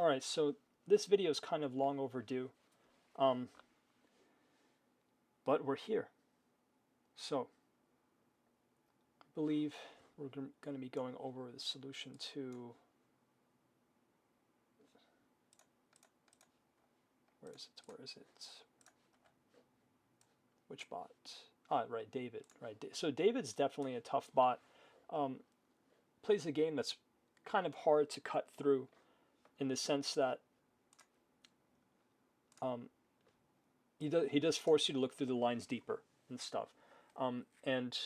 All right, so this video is kind of long overdue, um, but we're here. So I believe we're going to be going over the solution to, where is it? Where is it? Which bot? Ah, right, David. Right. So David's definitely a tough bot. Um, Plays a game that's kind of hard to cut through in the sense that um, he does force you to look through the lines deeper and stuff. And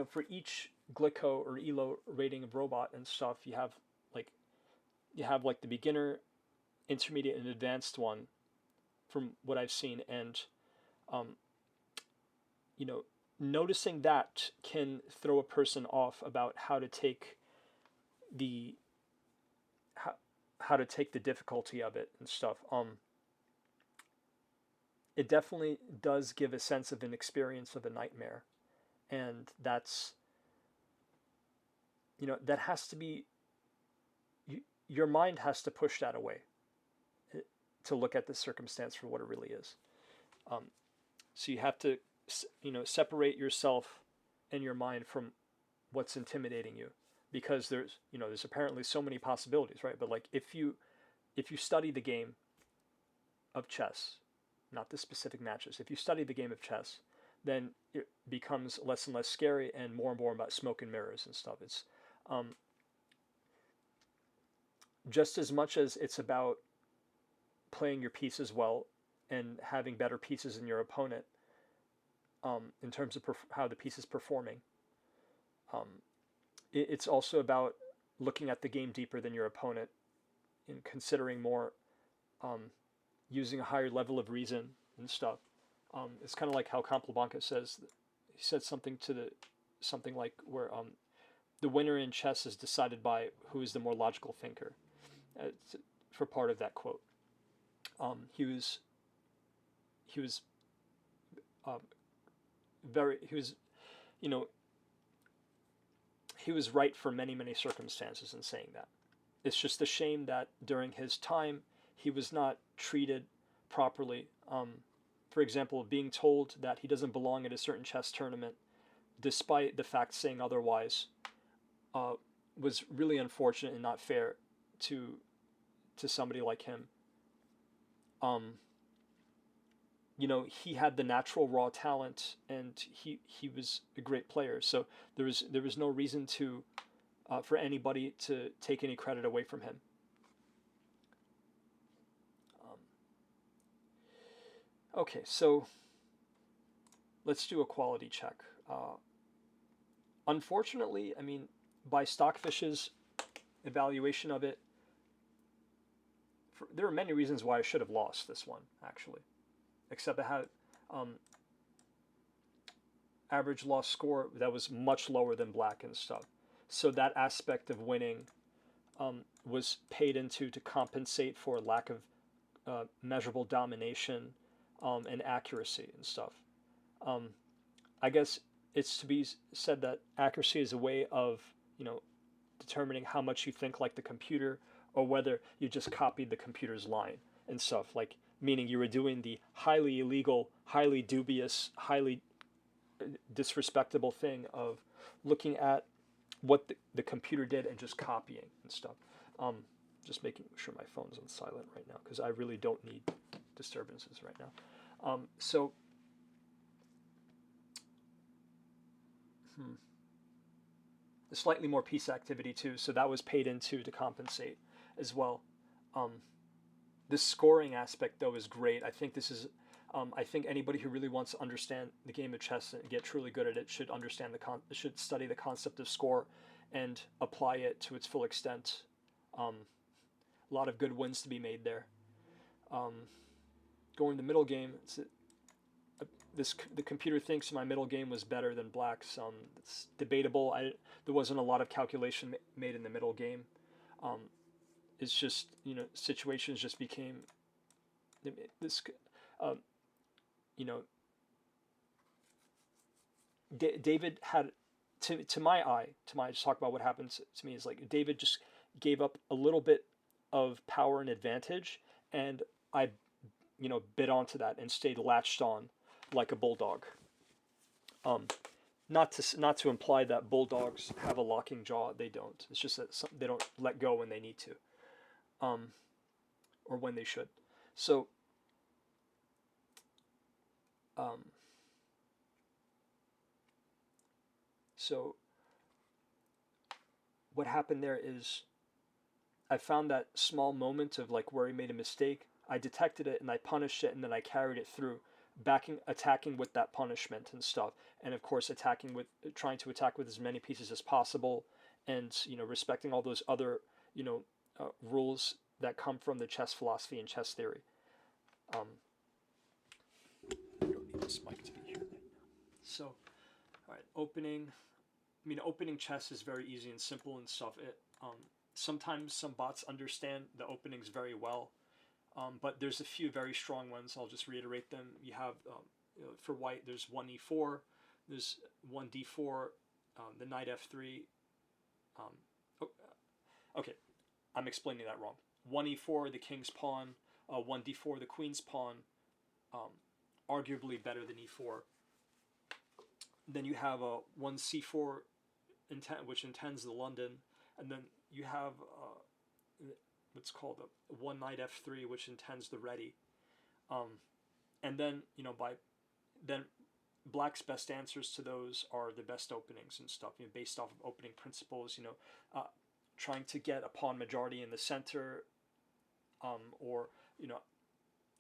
for each Glico or Elo rating of robot and stuff, like like the beginner, intermediate, and advanced one from what I've seen, and um, you know, noticing that can throw a person off about the how, how to take the difficulty of it and stuff. It definitely does give a sense of an experience of a nightmare, and that has to be your mind has to push that away to look at the circumstance for what it really is. Um, so you have to separate yourself and your mind from what's intimidating you, because there's apparently so many possibilities, right? But like if you study the game of chess, not the specific matches, if you study the game of chess, then it becomes less and less scary and more about smoke and mirrors and stuff. It's um, just as much as it's about playing your pieces well and having better pieces than your opponent, in terms of how the piece is performing. Um, it's also about looking at the game deeper than your opponent and considering more, um, using a higher level of reason and stuff. It's kind of like how Capablanca says. He said something like where the winner in chess is decided by who is the more logical thinker. Uh, for part of that quote, he was he was um, very he was you know he was right for many circumstances in saying that. It's just a shame that during his time he was not treated properly. For example, being told that he doesn't belong at a certain chess tournament, despite the facts saying otherwise, uh, was really unfortunate and not fair to somebody like him. Um, he had the natural raw talent, and he was a great player. So there was no reason to for anybody to take any credit away from him. Um, okay, so let's do a quality check. Unfortunately, I mean, by Stockfish's evaluation of it, there are many reasons why I should have lost this one, actually, except it had um, average loss score that was much lower than black and stuff. So that aspect of winning was paid into to compensate for lack of measurable domination and accuracy and stuff. Um, I guess it's to be said that accuracy is a way of determining how much you think like the computer, or whether you just copied the computer's line and stuff. Like, meaning you were doing the highly illegal, highly dubious, highly disrespectable thing of looking at what the computer did and just copying and stuff. Um, just making sure my phone's on silent right now because I really don't need disturbances right now. So, slightly more piece activity too, so that was paid into to compensate as well. Um, this scoring aspect though is great. I think anybody who really wants to understand the game of chess and get truly good at it should should study the concept of score and apply it to its full extent. A lot of good wins to be made there. Um, Going to the middle game, the computer thinks my middle game was better than black's. It's debatable. There wasn't a lot of calculation made in the middle game. Um, it's just situations just became this. Um, you know, David had, to my eye, to my just talk about what happened to me, is like David just gave up a little bit of power and advantage, and I, bit onto that and stayed latched on like a bulldog. Um, not to imply that bulldogs have a locking jaw. They don't. It's just that they don't let go when they need to, um, or when they should. So, um, so what happened there is I found that small moment of like where he made a mistake. I detected it and I punished it, and then I carried it through, attacking with that punishment and stuff, and of course trying to attack with as many pieces as possible, and respecting all those other rules that come from the chess philosophy and chess theory. Um, I don't need this mic to be here. So, all right, opening. I mean, opening chess is very easy and simple and stuff. Sometimes some bots understand the openings very well, but there's a few very strong ones. I'll just reiterate them. You have, for white, there's 1e4, there's 1d4, the knight f3. Um, oh, okay, I'm explaining that wrong. 1e4, the king's pawn, 1d4, the queen's pawn, um, arguably better than e4. Then you have a 1c4, which intends the London, and then you have what's called a one knight f3, which intends the ready. And then then black's best answers to those are the best openings and stuff, based off of opening principles. Trying to get a pawn majority in the center, or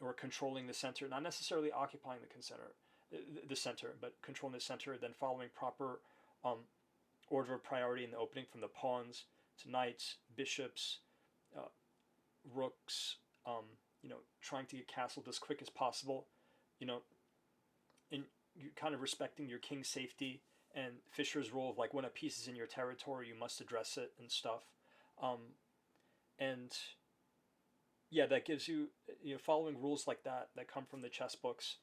or controlling the center, not necessarily occupying the center, but controlling the center, then following proper order of priority in the opening from the pawns to knights, bishops, uh, rooks. Trying to get castled as quick as possible. And you're kind of respecting your king's safety and Fischer's rule of like when a piece is in your territory, you must address it and stuff. And yeah, that gives you, following rules like that come from the chess books.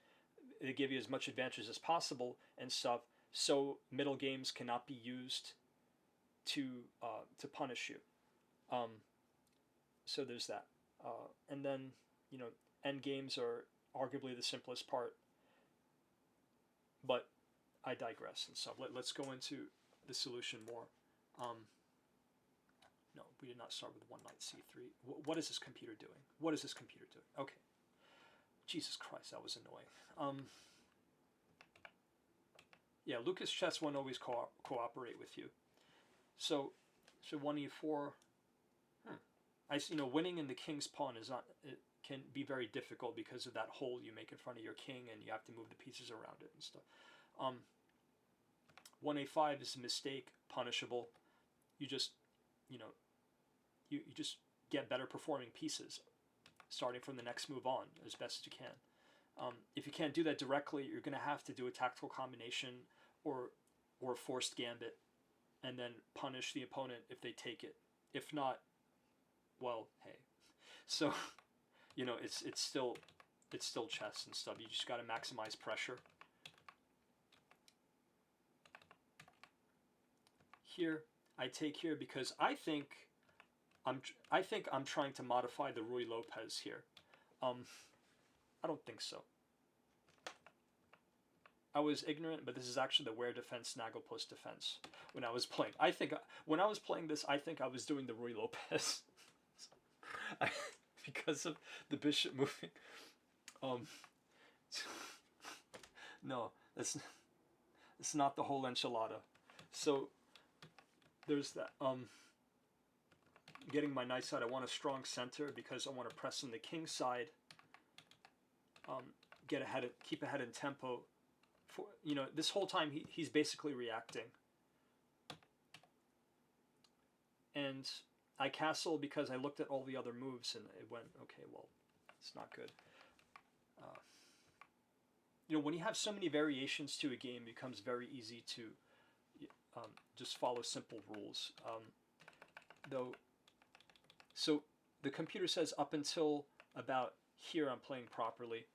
They give you as much advantage as possible and stuff, so middle games cannot be used to punish you. Um, so there's that, and then end games are arguably the simplest part, but I digress and stuff. Let's go into the solution more. No, we did not start with one knight c3. What is this computer doing? What is this computer doing? Okay. Jesus Christ, that was annoying. Yeah, Lucas Chess won't always cooperate with you. So 1e4. Winning in the king's pawn is not. It can be very difficult because of that hole you make in front of your king, and you have to move the pieces around it and stuff. 1a5 is a mistake, punishable. You just, you just get better performing pieces, starting from the next move on as best as you can. If you can't do that directly, you're going to have to do a tactical combination or a forced gambit, and then punish the opponent if they take it. If not, well, hey. So, it's still chess and stuff. You just got to maximize pressure. Here, I take here because I think I'm trying to modify the Ruy Lopez here. I don't think so. I was ignorant, but this is actually the where defense snaggle plus defense when I was playing. When I was playing this, I think I was doing the Ruy Lopez because of the bishop moving. No, that's not the whole enchilada. So there's that. Getting my knight side, I want a strong center because I want to press on the king side. Keep ahead in tempo. This whole time he's basically reacting. And I castle because I looked at all the other moves and it went, okay, well, it's not good. When you have so many variations to a game, it becomes very easy to just follow simple rules. So the computer says up until about here I'm playing properly.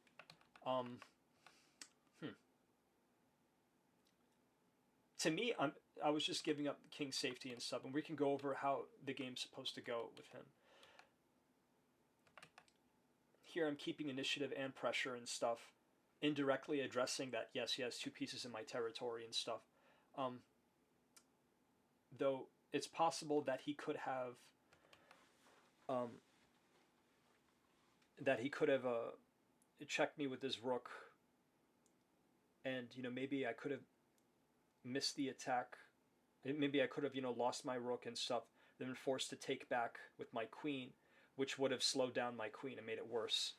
To me, I was just giving up king safety and stuff, and we can go over how the game's supposed to go with him. here I'm keeping initiative and pressure and stuff, indirectly addressing that, yes, he has two pieces in my territory and stuff. Um, though it's possible that he could have um, checked me with his rook, and maybe I could have missed the attack. Maybe I could have lost my rook and stuff, then been forced to take back with my queen, which would have slowed down my queen and made it worse.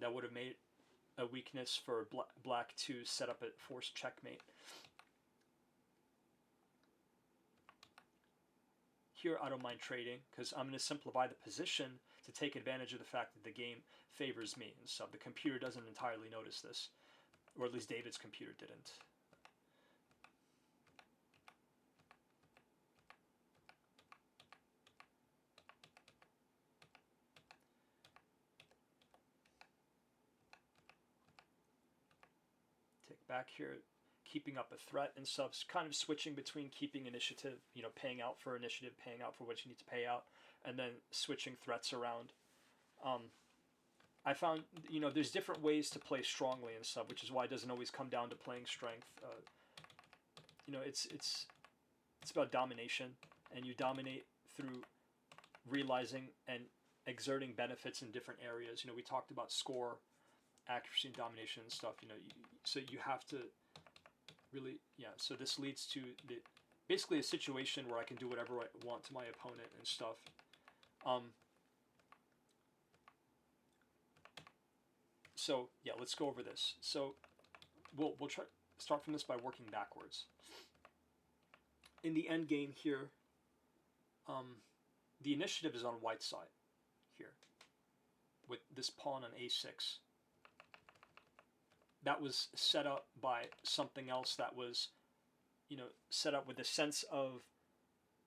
That would have made a weakness for black to set up a forced checkmate. Here I don't mind trading because I'm going to simplify the position to take advantage of the fact that the game favors me and stuff. The computer doesn't entirely notice this, or at least David's computer didn't. Take back here, keeping up a threat and stuff, kind of switching between keeping initiative, paying out for initiative, paying out for what you need to pay out, and then switching threats around. I found, there's different ways to play strongly and stuff, which is why it doesn't always come down to playing strength. It's about domination, and you dominate through realizing and exerting benefits in different areas. We talked about score, accuracy, and domination and stuff. So you have to really, so this leads to basically a situation where I can do whatever I want to my opponent and stuff. So yeah, let's go over this. So we'll try start from this by working backwards. In the end game here, the initiative is on white side here with this pawn on a6. That was set up by something else that was, set up with a sense of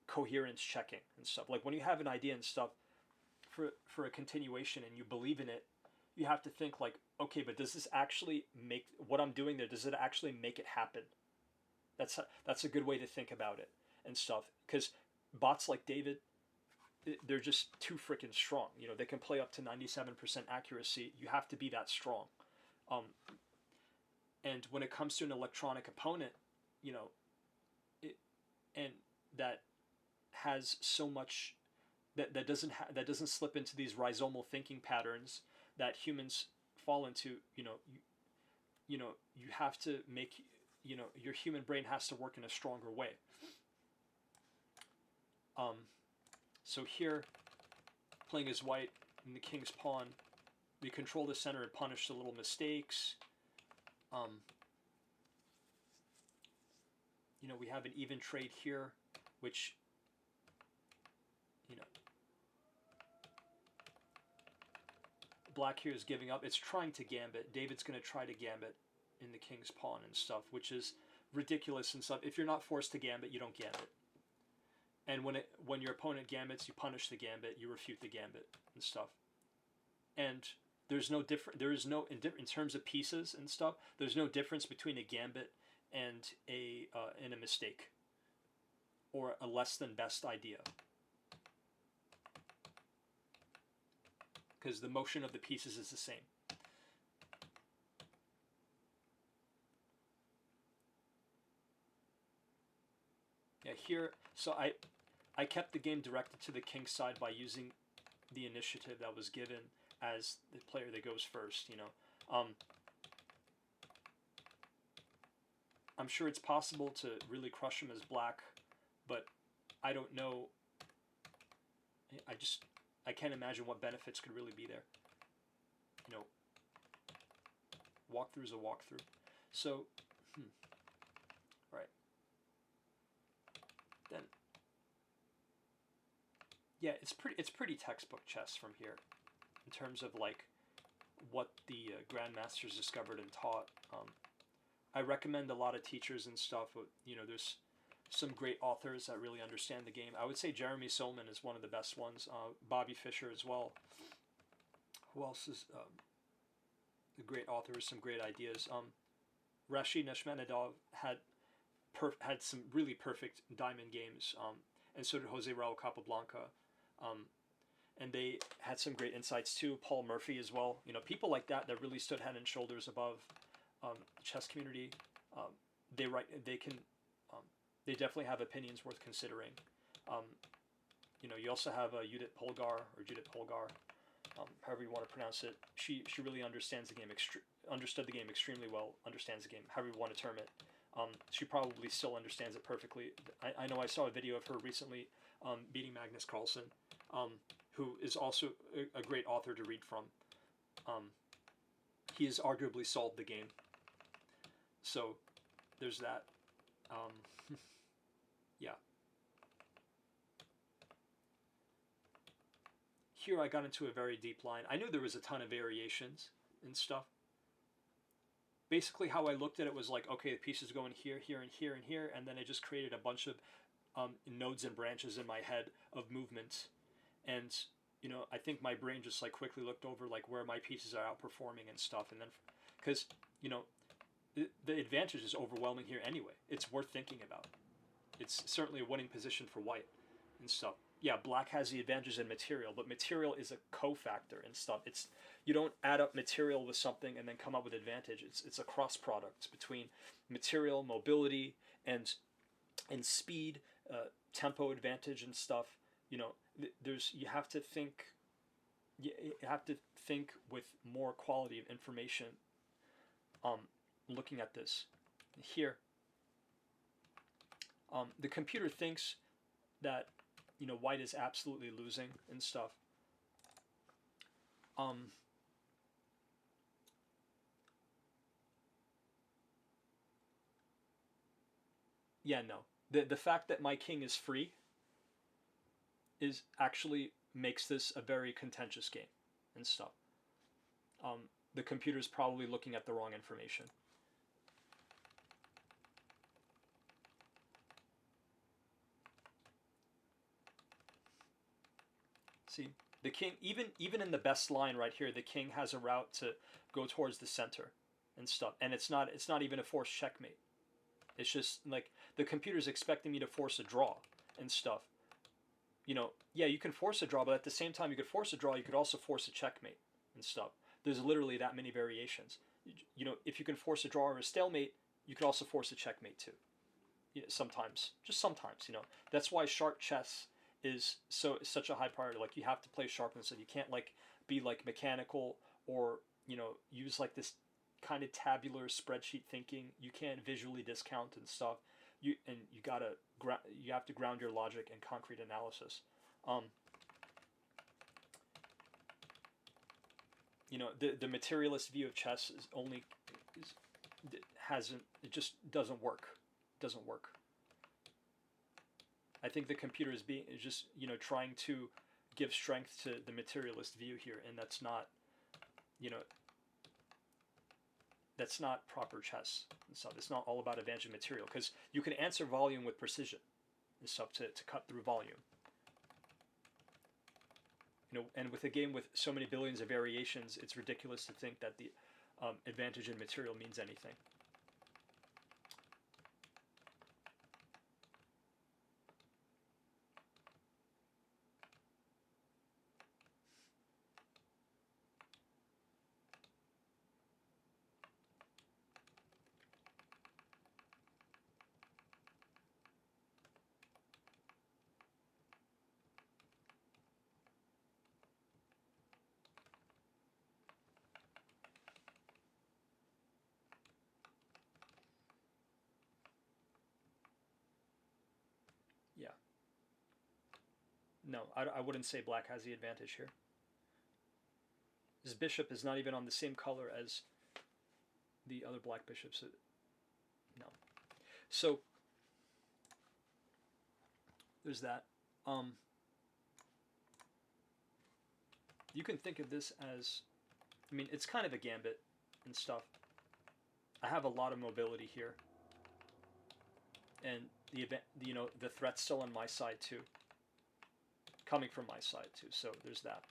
coherence checking and stuff. Like when you have an idea and stuff for a continuation and you believe in it, you have to think like, okay, but does this actually make what I'm doing there? Does it actually make it happen? That's a good way to think about it and stuff. Because bots like David, they're just too freaking strong. They can play up to 97% accuracy. You have to be that strong. And when it comes to an electronic opponent, and that has so much that doesn't slip into these rhizomal thinking patterns that humans fall into. You have to make your human brain has to work in a stronger way. So here, playing as white in the king's pawn, we control the center and punish the little mistakes. We have an even trade here, which, black here is giving up. It's trying to gambit. David's going to try to gambit in the king's pawn and stuff, which is ridiculous and stuff. If you're not forced to gambit, you don't gambit. And when your opponent gambits, you punish the gambit, you refute the gambit and stuff. And there is no in terms of pieces and stuff, there's no difference between a gambit and a mistake or a less than best idea, because the motion of the pieces is the same. Yeah, here, so I kept the game directed to the king's side by using the initiative that was given as the player that goes first. I'm sure it's possible to really crush him as black, but I don't know. I can't imagine what benefits could really be there. Walkthrough is a walkthrough. So, right. Then, yeah, it's pretty textbook chess from here, in terms of like what the grandmasters discovered and taught. I recommend a lot of teachers and stuff. There's some great authors that really understand the game. I would say Jeremy Sohlman is one of the best ones. Bobby Fischer as well. Who else is a great author with some great ideas? Rashid Neshmanadov had some really perfect diamond games, and so did Jose Raul Capablanca. and they had some great insights too. Paul Murphy as well. You know, people like that that really stood head and shoulders above the chess community. Um, they can um, they definitely have opinions worth considering. Um, you know, you also have Judith Polgar or Judith Polgar, however you want to pronounce it. She really understands the game, understood the game extremely well. Understands the game, however you want to term it. She probably still understands it perfectly. I know I saw a video of her recently beating Magnus Carlsen, who is also a great author to read from. Um, he has arguably solved the game. So there's that. Yeah. Here I got into a very deep line. I knew there was a ton of variations and stuff. Basically, how I looked at it was like, okay, the piece is going here, here, and here, and here, and then I just created a bunch of nodes and branches in my head of movements. And, you know, I think my brain just like quickly looked over like where my pieces are outperforming and stuff. And then, because, you know, the advantage is overwhelming here anyway. It's worth thinking about. It's certainly a winning position for white and stuff. Yeah, black has the advantages in material, but material is a cofactor and stuff. It's you don't add up material with something and then come up with advantage. It's a cross product between material, mobility, and speed, tempo advantage and stuff. You know, you have to think. You have to think with more quality of information. Looking at this here, the computer thinks that, you know, white is absolutely losing and stuff. Yeah, no. The fact that my king is free is actually makes this a very contentious game and stuff. The computer's probably looking at the wrong information. See, the king, even in the best line right here, the king has a route to go towards the center and stuff, and it's not even a forced checkmate. It's just like the computer's expecting me to force a draw and stuff. You know, yeah, you can force a draw, but at the same time you could force a draw, you could also force a checkmate and stuff. There's literally that many variations. You know, if you can force a draw or a stalemate, you could also force a checkmate too. You know, sometimes, just sometimes, you know. That's why sharp chess is such a high priority. Like you have to play sharpness, and you can't like be like mechanical or, you know, use like this kind of tabular spreadsheet thinking. You can't visually discount and stuff. You have to ground your logic in concrete analysis. Um, you know, the materialist view of chess is only is hasn't it just doesn't work. Doesn't work. I think the computer is just, you know, trying to give strength to the materialist view here, and that's not, you know, that's not proper chess and stuff. It's not all about advantage of material, because you can answer volume with precision and stuff to cut through volume. You know, and with a game with so many billions of variations, it's ridiculous to think that the advantage in material means anything. Yeah. No, I wouldn't say black has the advantage here. His bishop is not even on the same color as the other black bishops. No. So there's that. Um, you can think of this as, I mean, it's kind of a gambit and stuff. I have a lot of mobility here, and you know, the threat's still on my side too, coming from my side too. So there's that.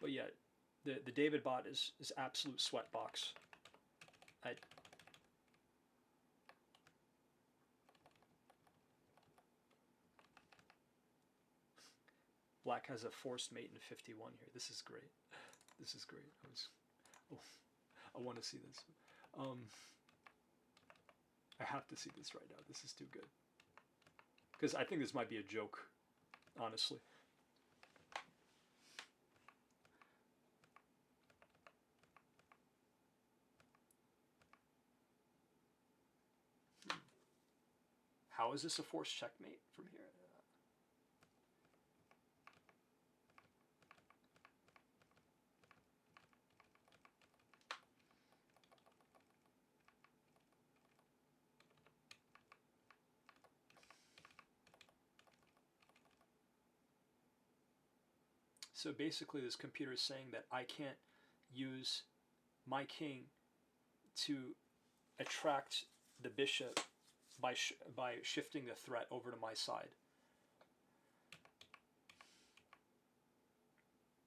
But yeah, the David bot is absolute sweatbox. I Black has a forced mate in 51 here. This is great. This is great. Oh, I want to see this. I have to see this right now. This is too good. Because I think this might be a joke, honestly. How is this a forced checkmate from here? So basically this computer is saying that I can't use my king to attract the bishop by shifting the threat over to my side.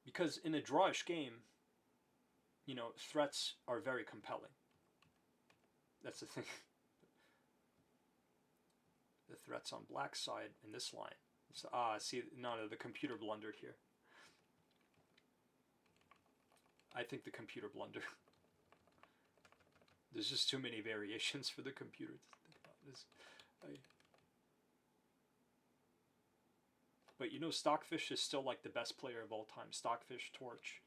Because in a drawish game, you know, threats are very compelling. That's the thing. The threats on black's side in this line. So, see, no, the computer blundered here. I think the computer blundered. There's just too many variations for the computer to think about this. But you know, Stockfish is still like the best player of all time. Stockfish, Torch,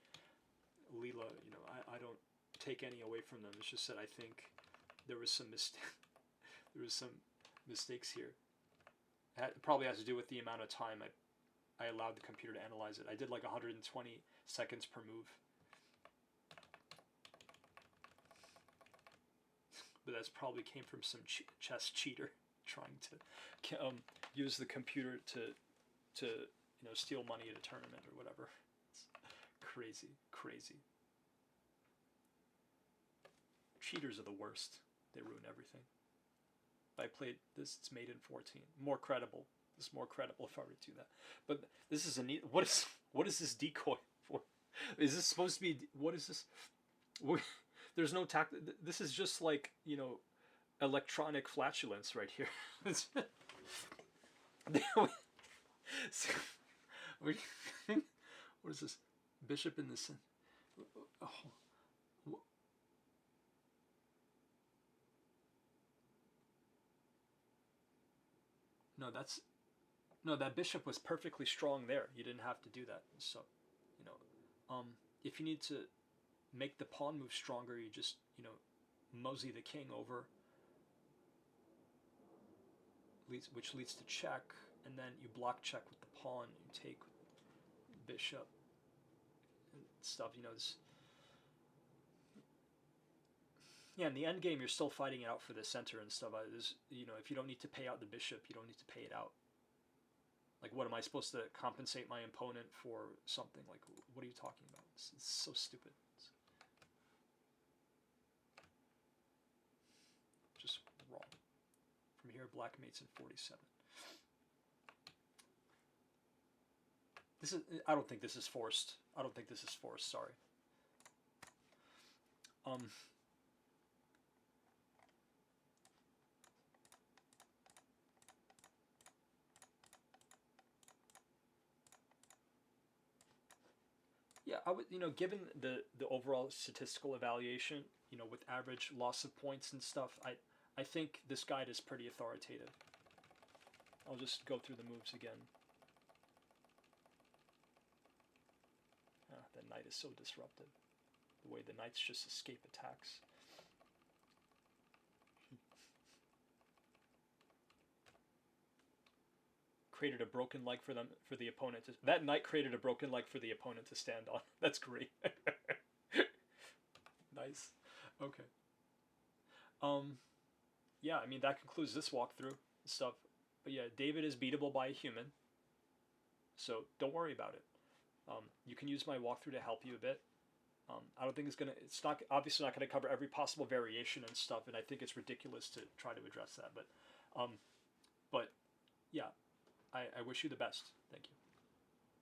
Leela. You know, I don't take any away from them. It's just that I think there was some mistakes here. It probably has to do with the amount of time I allowed the computer to analyze it. I did like 120 seconds per move. But that's probably came from some chess cheater trying to use the computer to you know, steal money at a tournament or whatever. It's crazy, crazy. Cheaters are the worst. They ruin everything. I played this. It's made in 14. More credible. It's more credible if I were to do that. But this is a neat. What is this decoy for? Is this supposed to be? What is this? There's no tact. This is just like, you know, electronic flatulence right here. What is this? Bishop in the center. Oh. No, that bishop was perfectly strong there. You didn't have to do that. So, you know, if you need to make the pawn move stronger, you just, you know, mosey the king over, which leads to check, and then you block check with the pawn. You take bishop and stuff. You know, this. Yeah, in the end game, you're still fighting it out for the center and stuff. You know, if you don't need to pay out the bishop, you don't need to pay it out. Like, what am I supposed to compensate my opponent for something? Like, what are you talking about? It's so stupid. It's just wrong. From here, black mates in 47. I don't think this is forced. I don't think this is forced. Sorry. Yeah, I would, you know, given the overall statistical evaluation, you know, with average loss of points and stuff, I think this guide is pretty authoritative. I'll just go through the moves again. The knight is so disruptive. The way the knights just escape attacks. Created a broken leg for the opponent. That knight created a broken leg for the opponent to stand on. That's great. Nice. Okay. Yeah, I mean, that concludes this walkthrough stuff. But yeah, David is beatable by a human, so don't worry about it. You can use my walkthrough to help you a bit. I don't think it's not obviously not gonna cover every possible variation and stuff, and I think it's ridiculous to try to address that. But yeah, I wish you the best. Thank you.